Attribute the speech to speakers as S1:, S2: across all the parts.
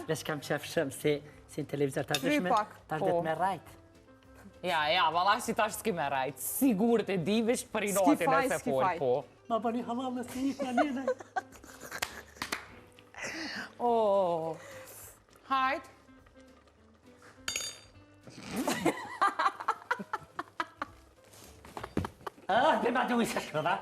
S1: Dhe s'kam qef shumë si në televizor ta dëshme, ta shdet me rajt.
S2: Ja, valla si tash s'ki me rajt. Sigur të divish për i notin e se fol, po.
S1: Ma bëni halal në si një planine.
S2: Hajt.
S1: Dhe ma duhi se shkëda.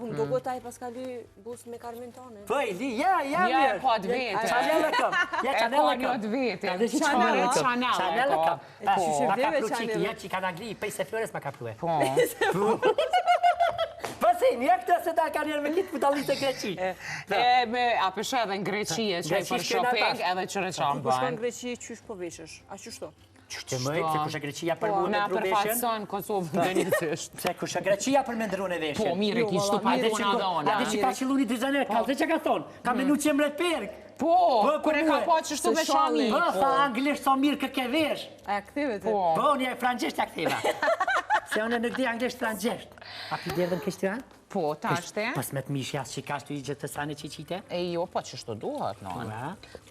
S3: Unë do taj pas ka ly bus me Carmen Tone.
S1: Po, ja,
S2: Ja, po atë vete.
S1: Chanel e kom. Ja, Chanel e kom.
S2: E atë vete.
S1: Chanel e kom. Ma ka
S3: veve
S1: pru
S3: Chanel.
S1: qiki, ja që i ka në Angli, pejse flores ma ka pru e.
S2: Po.
S1: Pasin, ja këtë se da ka njerë me kitë putallit e Greqi.
S2: A përshë edhe në Greqi e që i për shopping edhe që reqam
S3: Ku shko në
S2: bëjnë.
S3: Greqi, qysh po veshësh? A qyshto?
S1: Qështë mëjtë, se kushe Greqia për mu me
S2: Na
S1: ndru veshën?
S2: përfatëson Kosovë në njësisht.
S1: Se kushe Greqia për me ndru në veshën?
S2: Po, mire, kishtu pa dhona dhona.
S1: Ate që ka qiluni dizajner, ka dhe që ka thonë, ka menu që mre perk.
S2: Po, kër e ka po që shtu me shani.
S1: Po, sa anglisht sa mirë kë ke vesh.
S3: A ktheve të?
S1: Po, një frangjesht ja këtheva. Se unë nuk di anglisht frangjesht. A pi derdhën kështë të anë?
S2: Po, tashte.
S1: Pas me të mishja që ka shtu i gjithë të sane që qite?
S2: E jo, po që shtu duhet, në.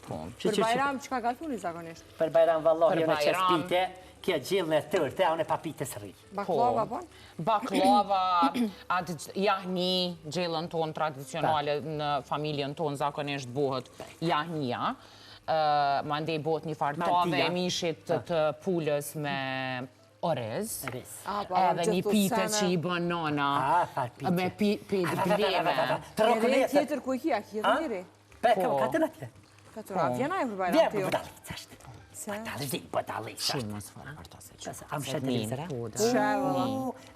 S2: Po.
S3: Për Bajram që ka kalfuni zakonisht?
S1: Për Bajram valloh,
S2: Për
S1: jo në qes
S2: Bajram.
S1: pite, kja gjillë në tërte, a unë e pa pite së rri.
S3: Baklava po?
S2: Baklava, atë jahni, gjellën tonë tradicionale në familjen tonë zakonisht buhet jahnia. Ma ndej buhet një fartove e mishit të pulës me orez. Edhe një pite që i bën nona. Me pite bleve.
S3: Edhe tjetër ku i kja, kje dhe njëri?
S1: Pe, katër atje.
S3: Katër, a vjena e për Bajram të jo?
S1: Vjena, cashtë. Batalë, zdi, batalë,
S2: Shumë më së farë për ta se që.
S1: Am shetë televizora?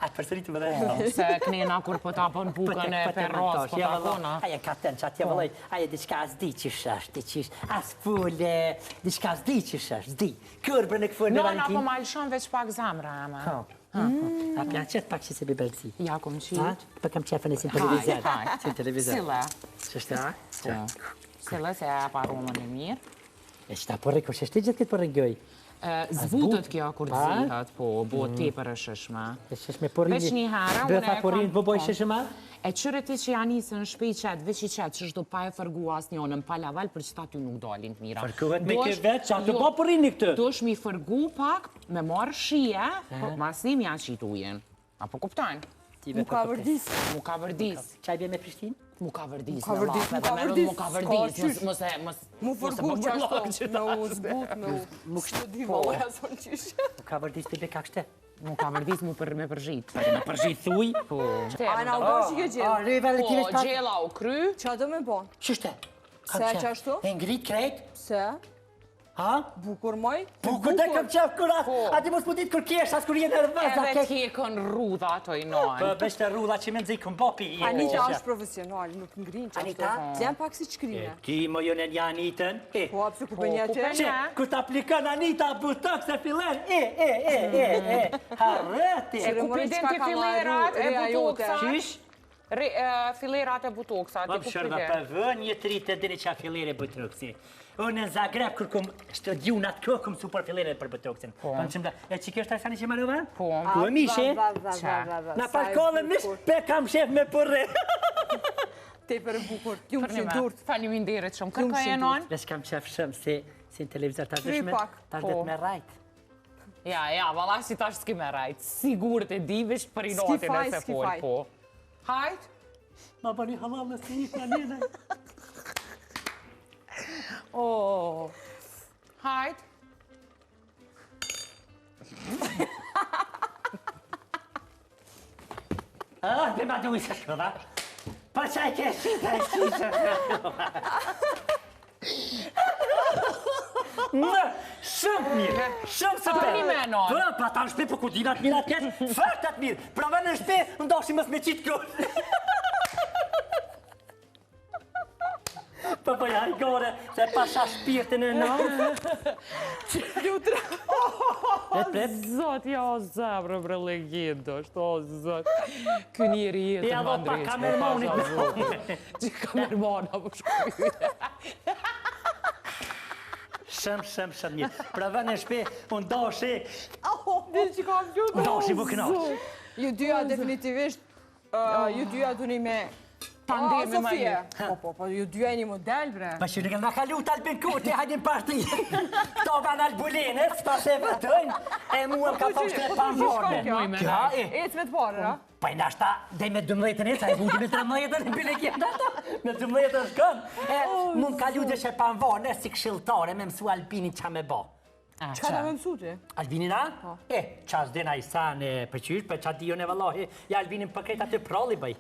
S1: Atë përsëritë më dhe.
S2: Se knena kur po tapon bukën e perros, po tapona.
S1: Aja ka tënë që atje vëlloj, aja diçka zdi që shështë, as fulle, diçka zdi që shështë, zdi. Kërbrë në këfër në
S2: Nona,
S1: Valentin.
S2: po ma lëshon veç pak zamra, ama.
S1: A pja qëtë pak që se bibelci.
S2: Ja, kom qitë.
S1: Për kam qefën e si në televizor.
S2: Haj.
S1: Si në televizor.
S2: Sile.
S1: Qështë ta?
S2: Sile se e pa rumën e mirë.
S1: E qëta përre, kur shështë gjithë këtë përre gjoj?
S2: Zbutët kjo kur zihat, po, bo te për e shëshma.
S1: E shëshme përri
S2: Veç një herë,
S1: Dhe
S2: unë
S1: tha
S2: e
S1: përri
S2: kam-
S1: në bëboj shëshma?
S2: E qëre ti që janë isë në shpej qëtë, veç i qëtë, që shdo pa e fërgu asë njënën pa laval, për qëta ty nuk dalin të mira.
S1: Fërkuhet me ke vetë, që atë po përri një këtë.
S2: Dosh mi fërgu pak, me marë shia, po mas një mja qitu jenë. Apo kuptajnë?
S3: Mu ka vërdis.
S2: Mu ka vërdis.
S1: Qaj bje me Prishtinë?
S2: Mu ka vërdis.
S3: Mu ka vërdis,
S2: Mu ka vërdis.
S3: Mu fërgu që ashtu, me u zbut, me u... Mu kështë di vëllë e zonë qysh.
S1: Mu ka vërdis të be ka kështë?
S2: Mu ka vërdis mu me përzhit.
S1: Me përgjit thuj? Po.
S3: A na u bërë që ke gjellë?
S1: A, rëj Valentine
S2: Po,
S1: shpat?
S2: gjela u kry.
S3: Qa do me bon?
S1: Qështë?
S3: Se që ashtu?
S1: E ngrit krejt?
S3: Se?
S1: Ha?
S3: Bukur moj?
S1: Bukur dhe këm qef kurat. A ti mos më ditë kur kesh, as kur jenë nervëz.
S2: Edhe t'jekën rrudha ato i nojnë.
S1: Për beshte rrudha që me nëzikën bopi.
S3: Anita është profesional, nuk ngrinë që ashtu.
S1: Anita?
S3: Zem pak si qkrine.
S1: Ti më jone një Anitën?
S3: Po, apse ku për një
S2: ku
S3: atë?
S2: për
S1: Që, kur t'aplikën Anita butok se filen, harëti.
S3: Se
S2: Ku
S3: Mori,
S2: piden
S3: çka
S2: ti
S3: ka
S2: filerat
S3: marrë
S2: e
S3: reja jote?
S2: butoksa?
S1: Qysh?
S2: Filerat e butoksa,
S1: Po
S2: ti ku
S1: shërda
S2: piden?
S1: për vën, një tritë dhe një qa filere butoksin. Unë në Zagreb, kër kom studiu në atë kohë, kom super filere për butoksin. Po në qëmë da, e që kështë asani që marrë?
S2: Po.
S1: Ku e mishe? Në palkollën mish, pe kam shef me përre.
S3: Te për e bukur, t'jumë që durt.
S2: Faleminderit shumë. Kërka e non?
S1: Dhe s'kam qef shumë si në televizor ta dëshme,
S3: pak.
S1: ta shdet me rajt.
S2: Ja, valla si tash s'ki me rajt. Sigur të divish për i notin e se fol, po. Hajt?
S1: Ma bëni halal në si një planine.
S2: Hajt?
S1: Dhe ma duhi se shkëda. Pa qaj ke shita e shqisë. Në, shumë mirë, shumë së
S2: Pa një menon.
S1: Për, pa ta në shpe, për ku dinat mirat tjetë, fërtat mirë. Prave në shpe, ndoshim mës me qitë kërë. Po ja, i gore, se pasha shpirtin e në.
S3: Lutra.
S2: Zot, ja o zemrë bre legjendo, shto o zot. Kë njeri jetë
S1: Ja,
S2: më
S1: do pa
S2: ndreqme,
S1: kamermonit
S2: pasha
S1: me
S2: zot. Që kamermona më shkujë.
S1: Shumë mirë. Prave në shpe, ndoshi.
S3: Dhe që kam gjutë.
S1: Ndoshi më knaqë.
S3: Ju dyja definitivisht, ju dyja duni me
S2: Tandemi ma
S3: Sofie.
S2: ju.
S3: Po, ju dy e një model, bre.
S1: Pa që nga kalu të Albin Kurti, hajde në parti. Këto van Albulinës, këto se vëtojnë, e mua ka thosh të panvorne. Ja,
S3: Ec me të parë, ra?
S1: Pa i nashta, dhe me 12 e sa e vuti me 13 në bile kjenda ta, me 12 shkën. Mund kalu dhe që panvorne si kshiltare me mësu Albini qa me ba.
S3: Qka ta me mësu që?
S1: Albinin a? Qas dena i sa në përqysh, për qa dijo në vëllahi, ja Albinin për krejta të pralli bëj.